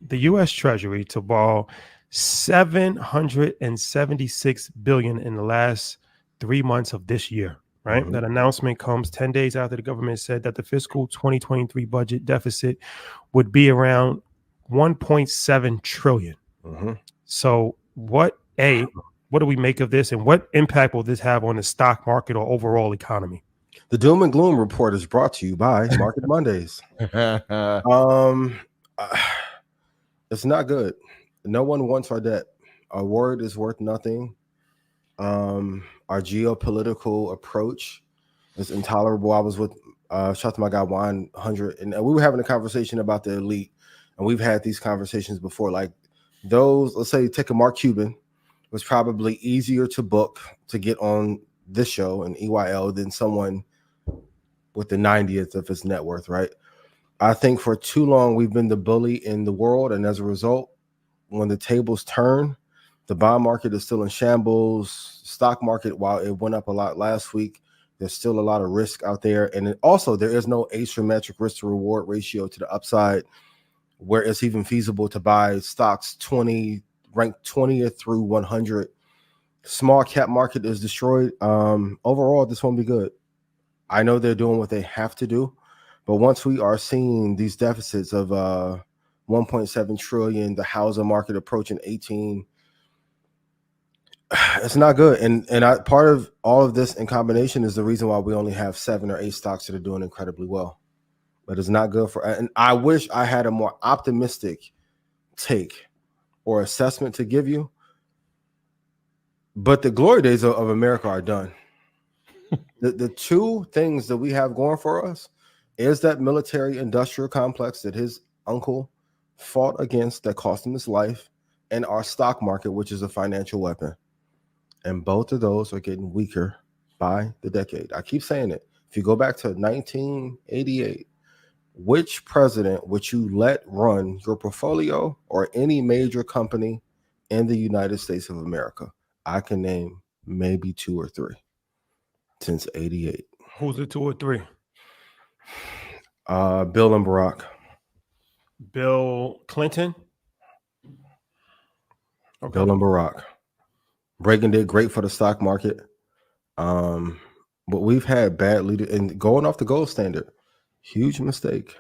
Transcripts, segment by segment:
the US Treasury to borrow 776 billion in the last 3 months of this year, right? Mhm. That announcement comes 10 days after the government said that the fiscal 2023 budget deficit would be around 1.7 trillion. Mhm. So what do we make of this, and what impact will this have on the stock market or overall economy? The doom and gloom report is brought to you by Market Mondays. Um, uh, it's not good. No one wants our debt. Our word is worth nothing. Our geopolitical approach is intolerable. I was with shout out to my guy 100, and we were having a conversation about the elite, and we've had these conversations before. Like those, let's say, take a Mark Cuban, was probably easier to book to get on this show and EYL than someone with the 90th of his net worth, right? I think for too long we've been the bully in the world, and as a result, when the tables turn, the bond market is still in shambles. Stock market, while it went up a lot last week, there's still a lot of risk out there, and also there is no asymmetric risk to reward ratio to the upside, where it's even feasible to buy stocks ranked 20th through 100. Small cap market is destroyed. Overall, this won't be good. I know they're doing what they have to do, but once we are seeing these deficits of 1.7 trillion, the housing market approaching 18, it's not good. And part of all of this in combination is the reason why we only have 7 or 8 stocks that are doing incredibly well. But it's not good for. And I wish I had a more optimistic take or assessment to give you. But the glory days of America are done. The two things that we have going for us is that military industrial complex that his uncle fought against that cost him his life, and our stock market, which is a financial weapon. And both of those are getting weaker by the decade. I keep saying it. If you go back to 1988, which president would you let run your portfolio or any major company in the United States of America? I can name maybe 2 or 3 since 88. Who's the 2 or 3? Bill and Barack. Bill Clinton. Okay. Bill and Barack. Reagan did great for the stock market. But we've had bad leaders, and going off the gold standard, huge mistake.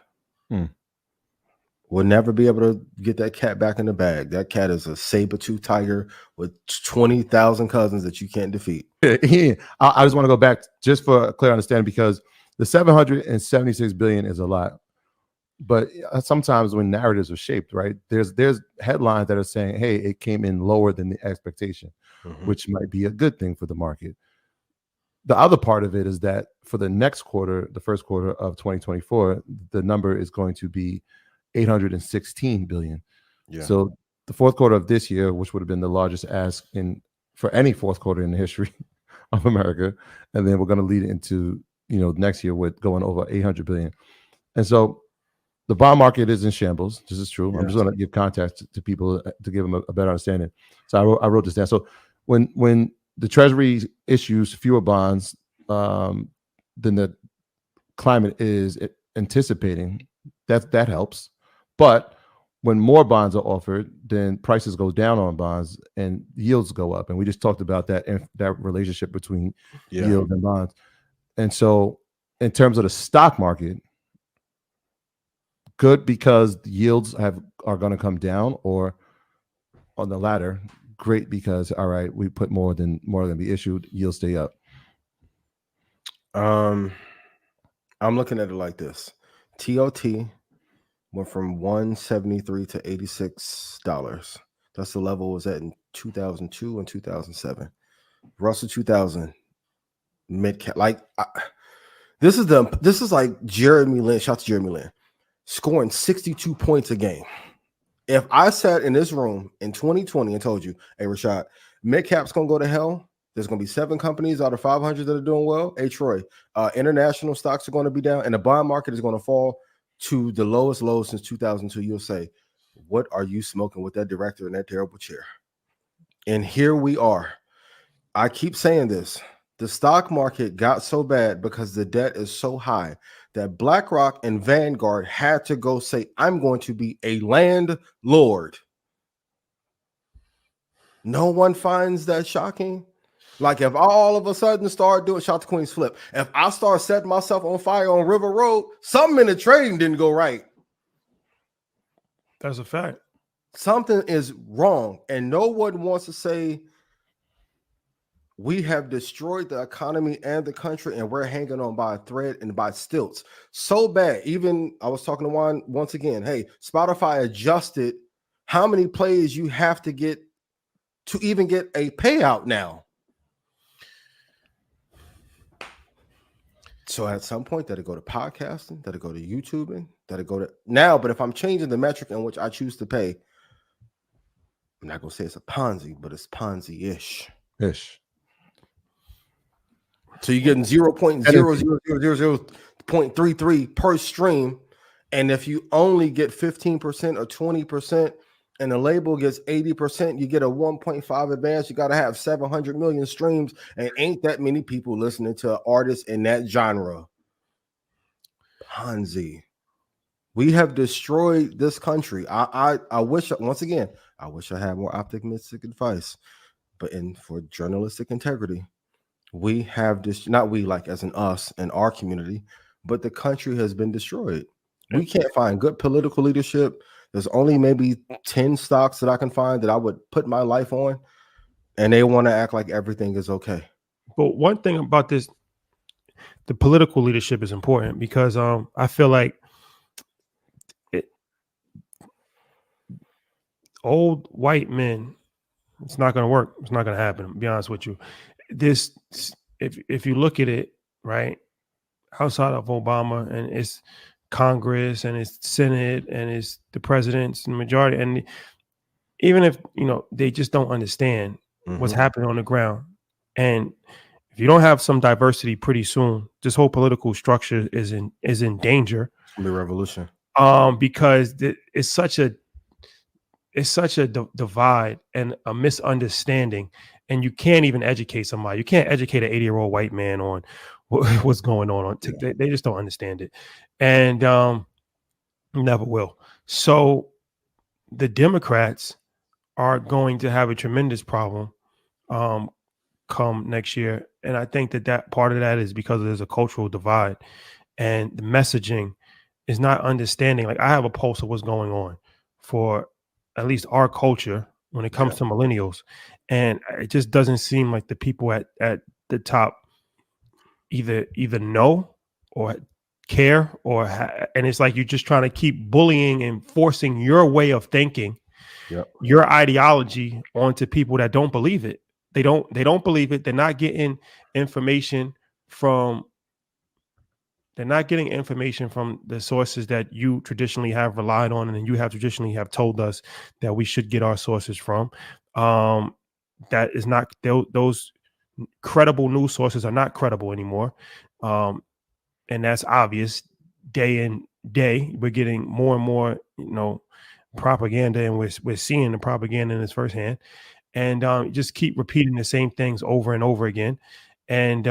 We'll never be able to get that cat back in the bag. That cat is a saber-toothed tiger with 20,000 cousins that you can't defeat. I just want to go back just for a clear understanding, because the 776 billion is a lot. But sometimes when narratives are shaped, right, there's headlines that are saying, hey, it came in lower than the expectation, which might be a good thing for the market. The other part of it is that for the next quarter, the first quarter of 2024, the number is going to be 816 billion. Yeah. So the fourth quarter of this year, which would have been the largest ask for any fourth quarter in the history of America, and then we're going to lead into next year with going over 800 billion. And so the bond market is in shambles. This is true. Yes. I'm just going to give context to people to give them a better understanding. So I wrote this down. So when the Treasury issues fewer bonds than the climate is anticipating, that helps. But when more bonds are offered, then prices go down on bonds and yields go up. And we just talked about that relationship between yield and bonds. And so in terms of the stock market, good because the yields are going to come down, or on the latter, great because all right, we put more than be issued, yields stay up. I'm looking at it like this. TOT went from 173 to $86. That's the level it was at in 2002 and 2007. Russell 2000 mid cap. This is like Jeremy Lin. Shout out to Jeremy Lin, scoring 62 points a game. If I sat in this room in 2020 and told you, hey, Rashad, mid-cap's going to go to hell, there's going to be 7 companies out of 500 that are doing well. Hey, Troy, international stocks are going to be down, and the bond market is going to fall to the lowest low since 2002. You'll say, what are you smoking with that director in that terrible chair? And here we are. I keep saying this. The stock market got so bad because the debt is so high that BlackRock and Vanguard had to go say, I'm going to be a landlord. No one finds that shocking. Like if I all of a sudden start doing shot the Queen's flip, if I start setting myself on fire on River Road, something in the trading didn't go right. That's a fact. Something is wrong. And no one wants to say we have destroyed the economy and the country and we're hanging on by a thread and by stilts. So bad. Even I was talking to Juan once again. Hey, Spotify adjusted how many plays you have to get to even get a payout now. So at some point, that'll go to podcasting, that'll go to YouTubing, that'll go to now. But if I'm changing the metric in which I choose to pay, I'm not gonna say it's a Ponzi, but it's Ponzi-ish. So you're getting 0.00000.33 per stream, and if you only get 15% or 20%, and the label gets 80%, you get a 1.5 advance. You got to have 700 million streams, and ain't that many people listening to artists in that genre. Ponzi. We have destroyed this country. I wish, once again, I wish I had more optimistic advice, but for journalistic integrity, we have this, not we like as in us and our community, but the country has been destroyed. We can't find good political leadership. There's only maybe 10 stocks that I can find that I would put my life on, and they want to act like everything is okay. But one thing about this, the political leadership is important because I feel like old white men, it's not going to work. It's not going to happen. To be honest with you, if you look at it, right, outside of Obama and it's Congress and it's Senate and it's the presidents and majority, and even if they just don't understand what's happening on the ground, and if you don't have some diversity pretty soon, this whole political structure is in danger. It's gonna be a revolution. Because it's such a divide and a misunderstanding, and you can't even educate somebody. You can't educate an 80-year-old white man on what's going on. They just don't understand it, and never will. So the Democrats are going to have a tremendous problem come next year, and I think that part of that is because there's a cultural divide, and the messaging is not understanding. Like I have a pulse of what's going on for at least our culture when it comes to millennials, and it just doesn't seem like the people at the top either know or care and it's like you're just trying to keep bullying and forcing your way of thinking, your ideology onto people that don't believe it. They don't believe it. They're not getting information from the sources that you traditionally have relied on and you have traditionally have told us that we should get our sources from. That is not, those credible news sources are not credible anymore. And that's obvious. Day in day, we're getting more and more, propaganda, and we're seeing the propaganda in its firsthand. And just keep repeating the same things over and over again. And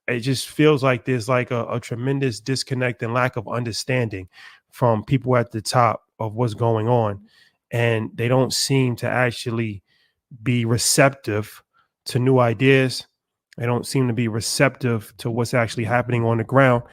it just feels like there's like a tremendous disconnect and lack of understanding from people at the top of what's going on. And they don't seem to actually be receptive to new ideas. They don't seem to be receptive to what's actually happening on the ground.